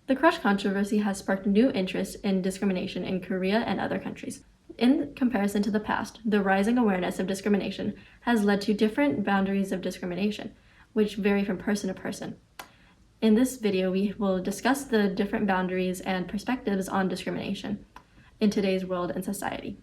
The crush controversy has sparked new interest in discrimination in Korea and other countries. In comparison to the past, the rising awareness of discrimination has led to different boundaries of discrimination, which vary from person to person. In this video, we will discuss the different boundaries and perspectives on discrimination in today's world and society.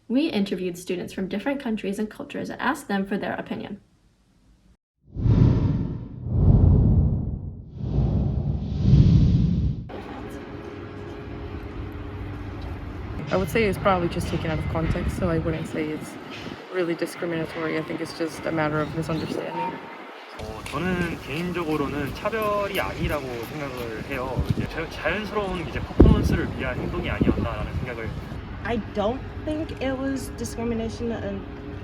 We interviewed students from different countries and cultures and asked them for their opinion. I would say it's probably just taken out of context, so I wouldn't say it's really discriminatory. I think it's just a matter of misunderstanding. 저는 개인적으로는 차별이 아니라고 생각을 해요. 이제 자연스러운 이제 퍼포먼스를 위한 행동이 아니었나라는 생각을. I don't think it was discrimination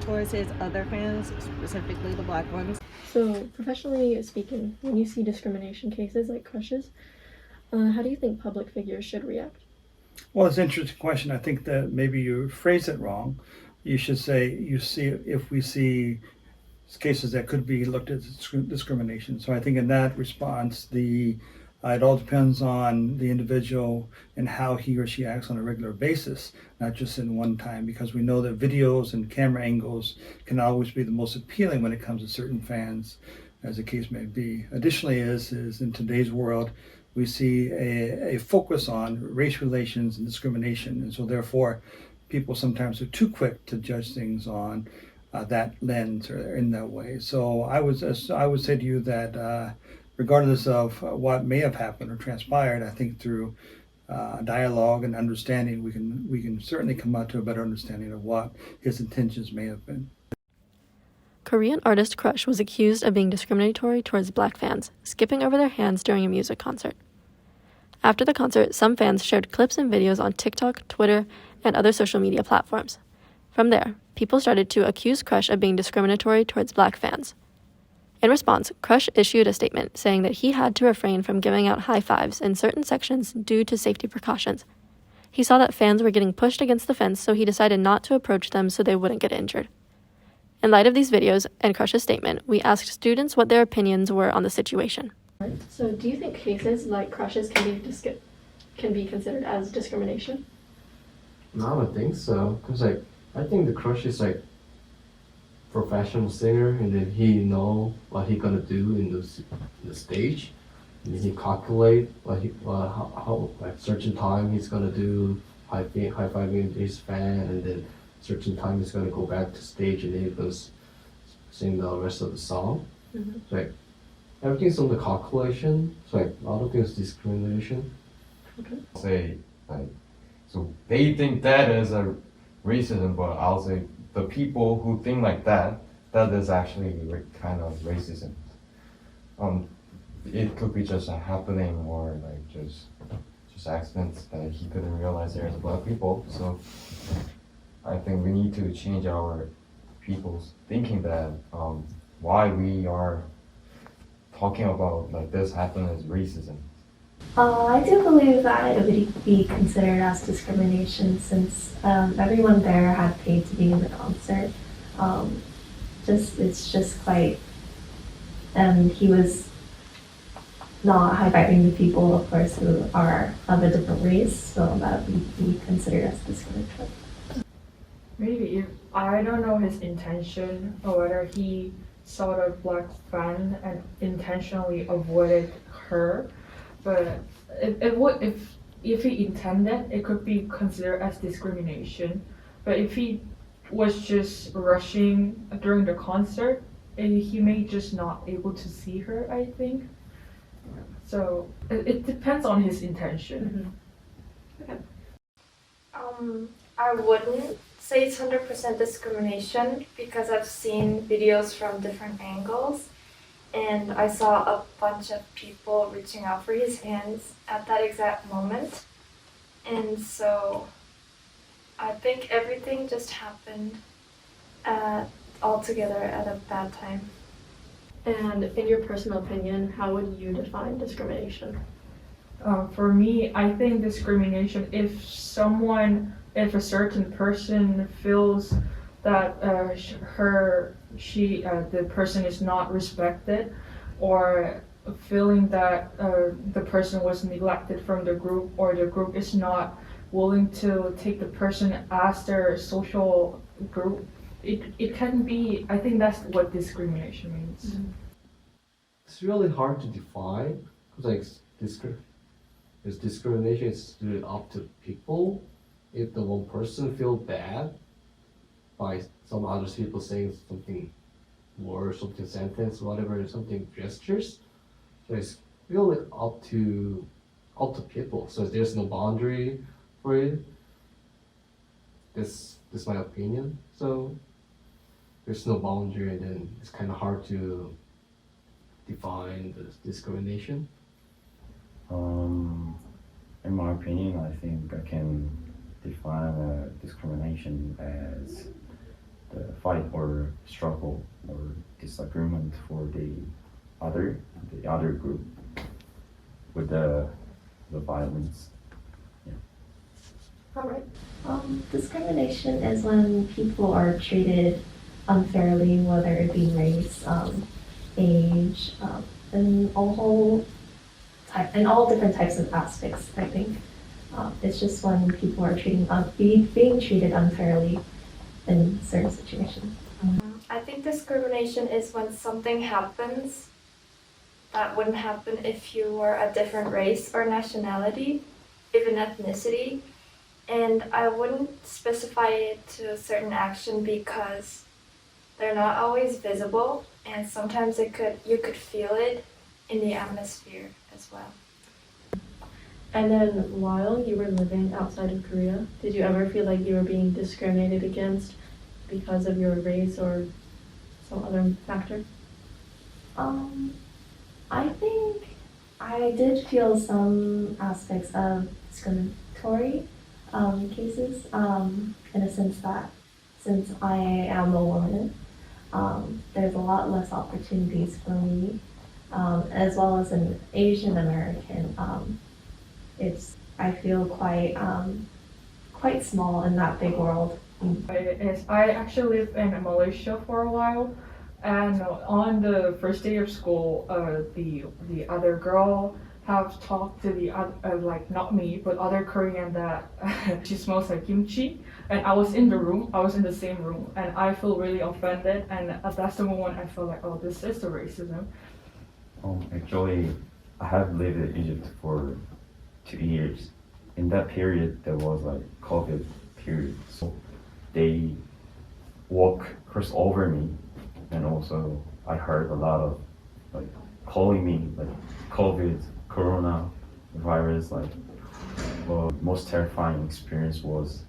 towards his other fans, specifically the black ones. So, professionally speaking, when you see discrimination cases like crushes, how do you think public figures should react? Well, it's an interesting question. I think that maybe you phrased it wrong. You should say, if we see cases that could be looked at as discrimination. So I think in that response, it all depends on the individual and how he or she acts on a regular basis, not just in one time, because we know that videos and camera angles can always be the most appealing when it comes to certain fans, as the case may be. Additionally, is in today's world, we see a focus on race relations and discrimination, and so therefore people sometimes are too quick to judge things on that lens or in that way. So I would say to you that regardless of what may have happened or transpired, I think through dialogue and understanding, we can certainly come out to a better understanding of what his intentions may have been. Korean artist Crush was accused of being discriminatory towards black fans, skipping over their hands during a music concert. After the concert, some fans shared clips and videos on TikTok, Twitter, and other social media platforms. From there, people started to accuse Crush of being discriminatory towards black fans. In response, Crush issued a statement saying that he had to refrain from giving out high fives in certain sections due to safety precautions. He saw that fans were getting pushed against the fence, so he decided not to approach them so they wouldn't get injured. In light of these videos and Crush's statement, we asked students what their opinions were on the situation. So do you think cases like Crushes can be considered as discrimination? No, I don't think so. Because I think the Crush is professional singer, and then he know what he gonna do in the stage, and then he calculate how certain time he's gonna do high fiving his fan, and then certain time he's gonna go back to stage and then he goes sing the rest of the song. Mm-hmm. So everything's on the calculation. So I don't think it's discrimination. Okay. Say so they think that is a racism, but I'll say the people who think like that is actually kind of racism. It could be just a happening or just accidents that he couldn't realize there's black people. So I think we need to change our people's thinking that why we are talking about this happened as racism. I do believe that it would be considered as discrimination since everyone there had paid to be in the concert. It's just quite, and he was not high-fiving the people, of course, who are of a different race, so that would be considered as discriminatory. Maybe I don't know his intention or whether he saw the black fan and intentionally avoided her. But if he intended, it could be considered as discrimination. But if he was just rushing during the concert, he may just not able to see her, I think. So it depends on his intention. Mm-hmm. Okay. I wouldn't say it's 100% discrimination because I've seen videos from different angles. And I saw a bunch of people reaching out for his hands at that exact moment. And so I think everything just happened all together at a bad time. And in your personal opinion, how would you define discrimination? For me, I think discrimination, if a certain person feels that the person is not respected, or feeling that the person was neglected from the group, or the group is not willing to take the person as their social group. It can be, I think that's what discrimination means. It's really hard to define because like discrimination is really up to people. If the one person feel bad by some other people saying something word, something sentence, whatever, something gestures, so it's really up to people. So there's no boundary for it. This is my opinion. So there's no boundary, and then it's kind of hard to define the discrimination. In my opinion, I think I can define discrimination as the fight or struggle or disagreement for the other group with the violence. All right. Discrimination is when people are treated unfairly, whether it be race, age, and all different types of aspects. I think it's just when people are being treated unfairly in certain situations. I think discrimination is when something happens that wouldn't happen if you were a different race or nationality, even ethnicity. And I wouldn't specify it to a certain action because they're not always visible, and sometimes you could feel it in the atmosphere as well. And then while you were living outside of Korea, did you ever feel like you were being discriminated against because of your race or some other factor? I think I did feel some aspects of discriminatory cases, in a sense that since I am a woman, there's a lot less opportunities for me, as well as an Asian American. I feel quite small in that big world. I actually lived in Malaysia for a while, and on the first day of school, the other girl have talked to the other, like not me, but other Korean that she smells like kimchi, and I was in the same room, and I feel really offended, and that's the moment I feel like, oh, this is the racism. Actually, I have lived in Egypt for 2 years. In that period, there was like COVID period, so they crossed over me, and also I heard a lot of like calling me like COVID, Corona virus. Like, well, most terrifying experience was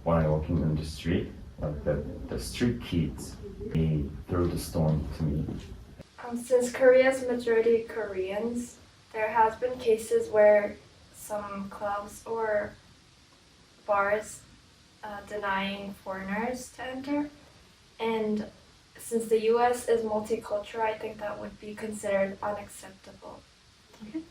when I walking in the street, like the street kids, they threw the stone to me. Since Korea's majority Koreans, there has been cases where some clubs or bars denying foreigners to enter, and since the US is multicultural, I think that would be considered unacceptable. Okay.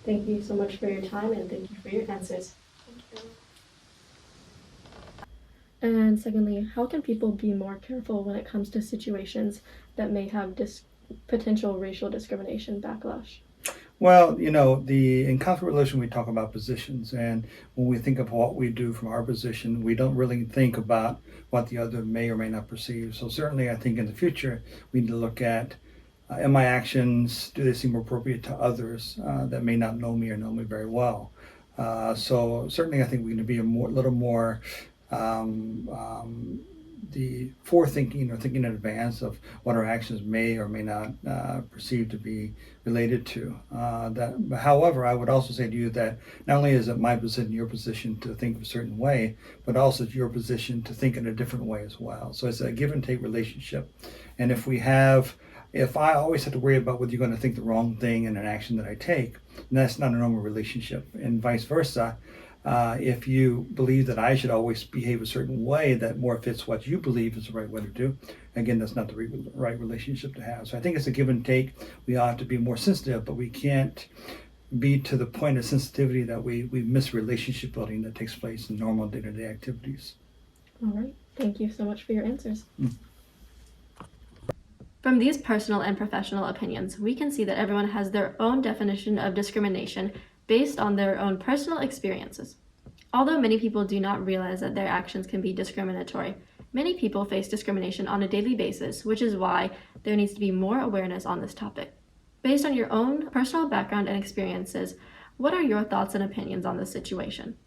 Thank you so much for your time, and thank you for your answers. Thank you. And secondly, how can people be more careful when it comes to situations that may have potential racial discrimination backlash? Well, in conflict relation, we talk about positions, and when we think of what we do from our position, we don't really think about what the other may or may not perceive. So certainly, I think in the future, we need to look at, am my actions, do they seem appropriate to others that may not know me or know me very well? So certainly, I think we need to be little more the forethinking or thinking in advance of what our actions may or may not perceive to be related to. However, I would also say to you that not only is it my position, your position to think a certain way, but also it's your position to think in a different way as well. So it's a give and take relationship. And if I always have to worry about whether you're going to think the wrong thing in an action that I take, then that's not a normal relationship. And vice versa. If you believe that I should always behave a certain way that more fits what you believe is the right way to do, again, that's not the right relationship to have. So I think it's a give and take. We ought to be more sensitive, but we can't be to the point of sensitivity that we miss relationship building that takes place in normal day-to-day activities. All right. Thank you so much for your answers. From these personal and professional opinions, we can see that everyone has their own definition of discrimination based on their own personal experiences. Although many people do not realize that their actions can be discriminatory, many people face discrimination on a daily basis, which is why there needs to be more awareness on this topic. Based on your own personal background and experiences, what are your thoughts and opinions on this situation?